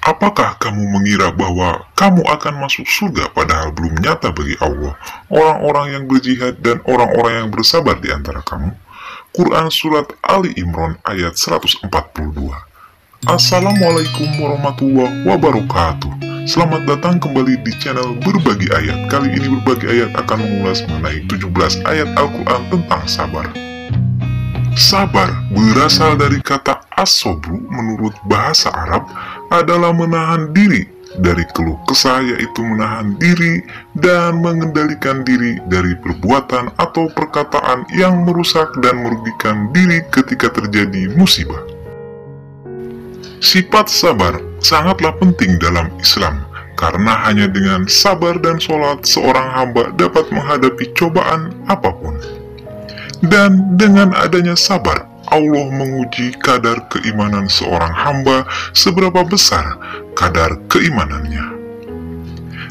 Apakah kamu mengira bahwa kamu akan masuk surga padahal belum nyata bagi Allah, orang-orang yang berjihad dan orang-orang yang bersabar di antara kamu? Quran Surat Ali Imran ayat 142. Assalamualaikum warahmatullahi wabarakatuh. Selamat datang kembali di channel Berbagi Ayat. Kali ini Berbagi Ayat akan mengulas mengenai 17 ayat Al-Quran tentang sabar. Sabar berasal dari kata as-sobru menurut bahasa Arab adalah menahan diri dari keluh kesah, yaitu menahan diri dan mengendalikan diri dari perbuatan atau perkataan yang merusak dan merugikan diri ketika terjadi musibah. Sifat sabar sangatlah penting dalam Islam, karena hanya dengan sabar dan sholat seorang hamba dapat menghadapi cobaan apapun. Dan dengan adanya sabar, Allah menguji kadar keimanan seorang hamba seberapa besar kadar keimanannya.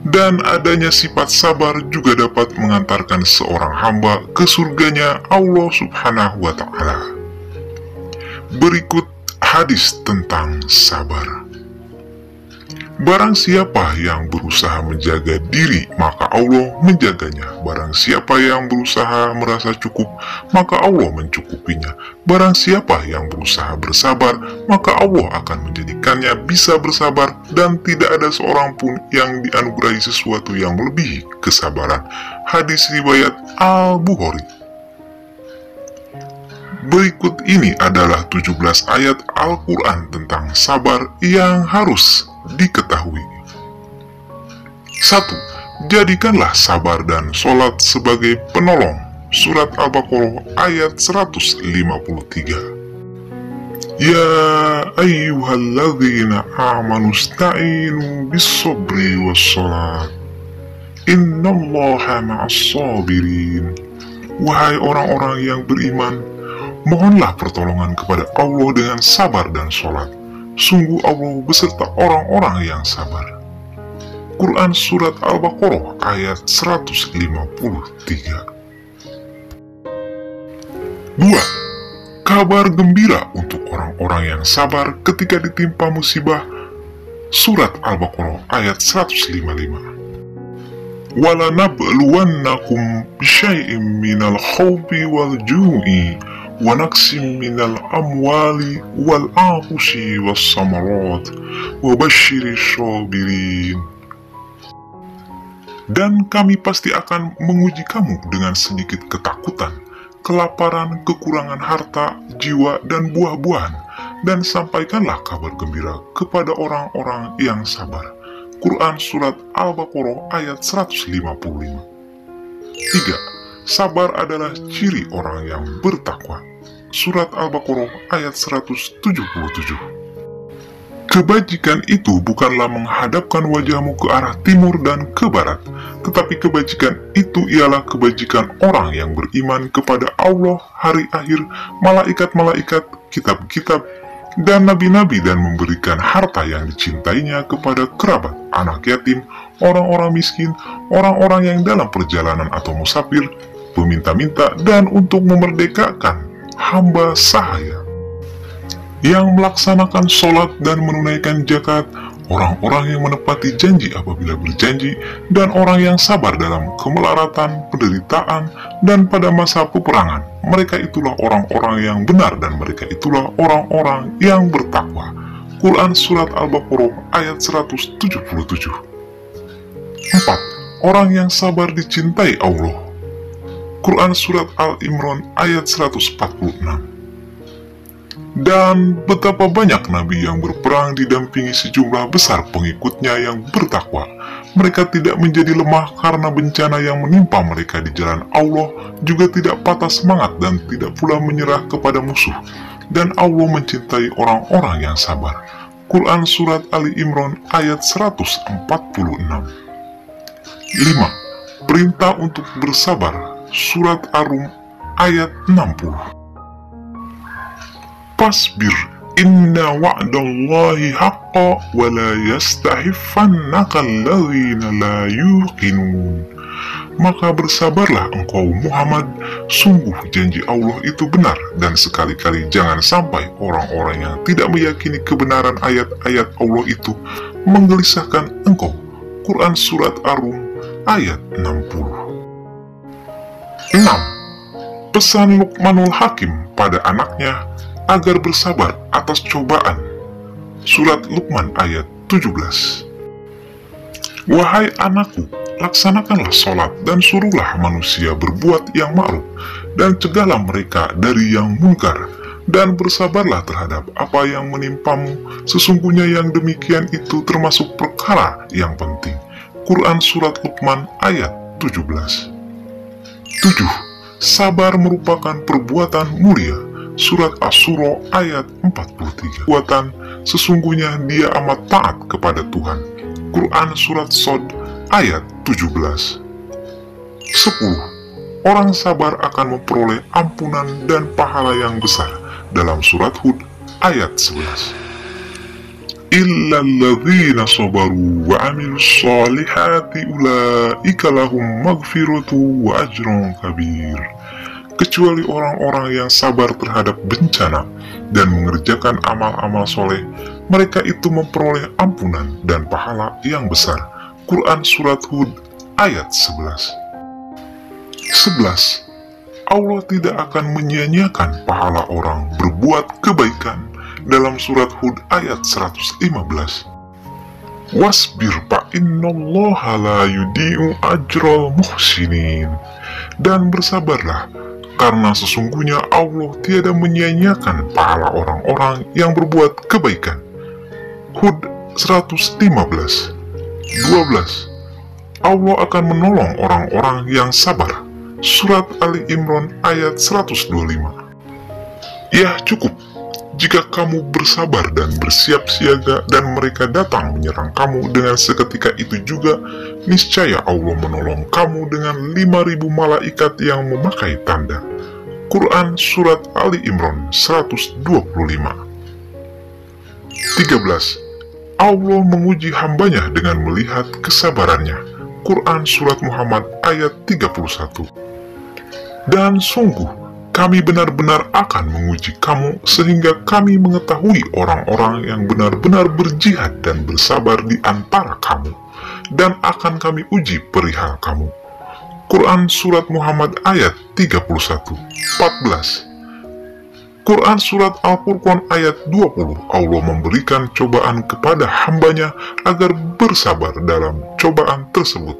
Dan adanya sifat sabar juga dapat mengantarkan seorang hamba ke surganya Allah Subhanahu wa Ta'ala. Berikut hadis tentang sabar. Barang siapa yang berusaha menjaga diri, maka Allah menjaganya. Barang siapa yang berusaha merasa cukup, maka Allah mencukupinya. Barang siapa yang berusaha bersabar, maka Allah akan menjadikannya bisa bersabar, dan tidak ada seorang pun yang dianugerahi sesuatu yang melebihi kesabaran. Hadis riwayat Al-Bukhari. Berikut ini adalah 17 ayat Al-Quran tentang sabar yang harus diketahui. 1. Jadikanlah sabar dan sholat sebagai penolong. Surat Al-Baqarah ayat 153. Ya ayyuhalladzina amanu sta'inu bis-sabri was-sholat. Innallaha ma'as-sabirin. Wahai orang-orang yang beriman, mohonlah pertolongan kepada Allah dengan sabar dan sholat. Sungguh Allah beserta orang-orang yang sabar. Quran Surat Al-Baqarah ayat 153. 2. Kabar gembira untuk orang-orang yang sabar ketika ditimpa musibah. Surat Al-Baqarah ayat 155. وَلَنَبْلُوَنَّكُمْ بِشَيْءٍ مِّنَ الْخَوْفِ وَالْجُوعِ وَنَقْصٍ مِّنَ الْأَمْوَالِ وَالْأَنفُسِ وَالثَّمَرَاتِ وَبَشِّرِ الصَّابِرِينَ. Dan kami pasti akan menguji kamu dengan sedikit ketakutan, kelaparan, kekurangan harta, jiwa, dan buah-buahan, dan sampaikanlah kabar gembira kepada orang-orang yang sabar. Quran Surat Al-Baqarah ayat 155. 3. Sabar adalah ciri orang yang bertakwa. Surat Al-Baqarah ayat 177. Kebajikan itu bukanlah menghadapkan wajahmu ke arah timur dan ke barat, tetapi kebajikan itu ialah kebajikan orang yang beriman kepada Allah, hari akhir, malaikat-malaikat, kitab-kitab, dan nabi-nabi, dan memberikan harta yang dicintainya kepada kerabat, anak yatim, orang-orang miskin, orang-orang yang dalam perjalanan atau musafir, peminta-minta, dan untuk memerdekakan hamba sahaya. Yang melaksanakan sholat dan menunaikan zakat, orang-orang yang menepati janji apabila berjanji, dan orang yang sabar dalam kemelaratan, penderitaan, dan pada masa peperangan. Mereka itulah orang-orang yang benar, dan mereka itulah orang-orang yang bertakwa. Quran Surat Al-Baqarah ayat 177. 4. Orang yang sabar dicintai Allah. Quran Surat Al-Imran ayat 146. Dan betapa banyak nabi yang berperang didampingi sejumlah besar pengikutnya yang bertakwa. Mereka tidak menjadi lemah karena bencana yang menimpa mereka di jalan Allah, juga tidak patah semangat dan tidak pula menyerah kepada musuh. Dan Allah mencintai orang-orang yang sabar. Quran Surat Ali Imran ayat 146. 5. Perintah untuk bersabar. Surat Ar-Rum ayat 60. Fasbir inna wa'dallahi haqqa wa la yastahiffannaka alladhina la yuqinun. Maka bersabarlah engkau Muhammad, sungguh janji Allah itu benar, dan sekali-kali jangan sampai orang-orang yang tidak meyakini kebenaran ayat-ayat Allah itu menggelisahkan engkau. Quran Surat Ar-Rum ayat 60. 6. Pesan Luqmanul Hakim pada anaknya agar bersabar atas cobaan. Surat Luqman ayat 17. Wahai anakku, laksanakanlah sholat dan suruhlah manusia berbuat yang ma'ruf, dan cegahlah mereka dari yang munkar, dan bersabarlah terhadap apa yang menimpamu, sesungguhnya yang demikian itu termasuk perkara yang penting. Quran Surat Luqman ayat 17. 7. Sabar merupakan perbuatan mulia. Surat Asy-Syura ayat 43. Perbuatan sesungguhnya dia amat taat kepada Tuhan. Quran Surat Shad ayat 17. 10. Orang sabar akan memperoleh ampunan dan pahala yang besar. Dalam Surat Hud ayat 11. Illalladzina sabaru wa amilus solihati ulaika lahum maghfiratu wa ajrun kabir. Kecuali orang-orang yang sabar terhadap bencana dan mengerjakan amal-amal soleh, mereka itu memperoleh ampunan dan pahala yang besar. Quran Surat Hud ayat 11. 11. Allah tidak akan menyia-nyiakan pahala orang berbuat kebaikan. Dalam Surat Hud ayat 115. Wasbir fa innallaha la yudhi'u ajral muhsinin. Dan bersabarlah, karena sesungguhnya Allah tiada menyia-nyiakan pahala orang-orang yang berbuat kebaikan. Hud 115. 12. Allah akan menolong orang-orang yang sabar. Surat Ali Imran ayat 125. Ya cukup jika kamu bersabar dan bersiap siaga dan mereka datang menyerang kamu dengan seketika itu juga, niscaya Allah menolong kamu dengan 5.000 malaikat yang memakai tanda. Quran Surat Ali Imran 125. 13. Allah menguji hambanya dengan melihat kesabarannya. Quran Surat Muhammad ayat 31. Dan sungguh kami benar-benar akan menguji kamu sehingga kami mengetahui orang-orang yang benar-benar berjihad dan bersabar di antara kamu, dan akan kami uji perihal kamu. Quran Surat Muhammad ayat 31. 14. Quran Surat Al-Furqan ayat 20. Allah memberikan cobaan kepada hambanya agar bersabar dalam cobaan tersebut.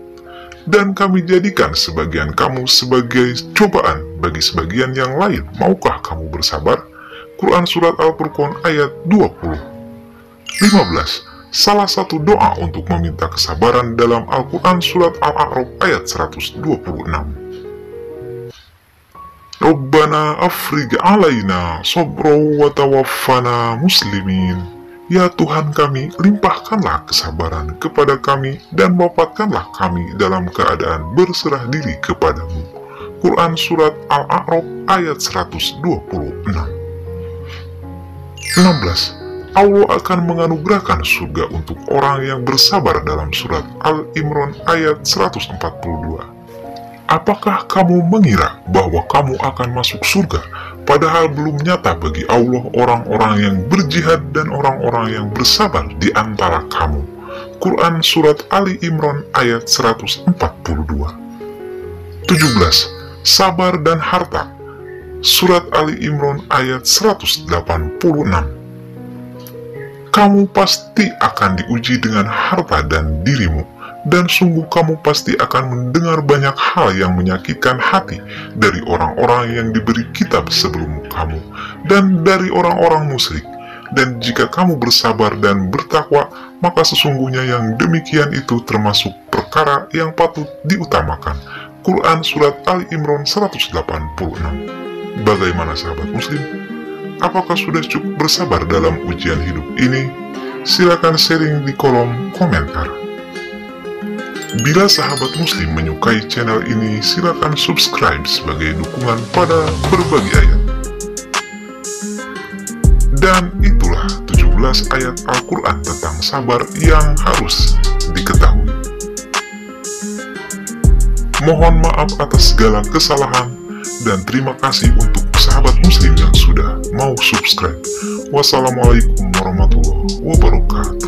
Dan kami jadikan sebagian kamu sebagai cobaan bagi sebagian yang lain. Maukah kamu bersabar? Quran Surat Al-Furqan ayat 20. 15. Salah satu doa untuk meminta kesabaran dalam Al-Quran Surat Al-A'raf ayat 126. Rabbana afrij alaina sabra wa tawaffana muslimin. Ya Tuhan kami, limpahkanlah kesabaran kepada kami dan wafatkanlah kami dalam keadaan berserah diri kepadamu. Quran Surat Al-A'raf ayat 126. 16. Allah akan menganugerahkan surga untuk orang yang bersabar dalam Surat Al-Imran ayat 142. Apakah kamu mengira bahwa kamu akan masuk surga, padahal belum nyata bagi Allah orang-orang yang berjihad dan orang-orang yang bersabar di antara kamu? Quran Surat Ali Imran ayat 142. 17. Sabar dan harta. Surat Ali Imran ayat 186. Kamu pasti akan diuji dengan harta dan dirimu. Dan sungguh kamu pasti akan mendengar banyak hal yang menyakitkan hati dari orang-orang yang diberi kitab sebelum kamu, dan dari orang-orang musyrik. Dan jika kamu bersabar dan bertakwa, maka sesungguhnya yang demikian itu termasuk perkara yang patut diutamakan. Quran Surat Ali Imran 186. Bagaimana sahabat muslim? Apakah sudah cukup bersabar dalam ujian hidup ini? Silakan sharing di kolom komentar. Bila sahabat muslim menyukai channel ini, silakan subscribe sebagai dukungan pada berbagi ayat. Dan itulah 17 ayat Al-Quran tentang sabar yang harus diketahui. Mohon maaf atas segala kesalahan, dan terima kasih untuk sahabat muslim yang sudah mau subscribe. Wassalamualaikum warahmatullahi wabarakatuh.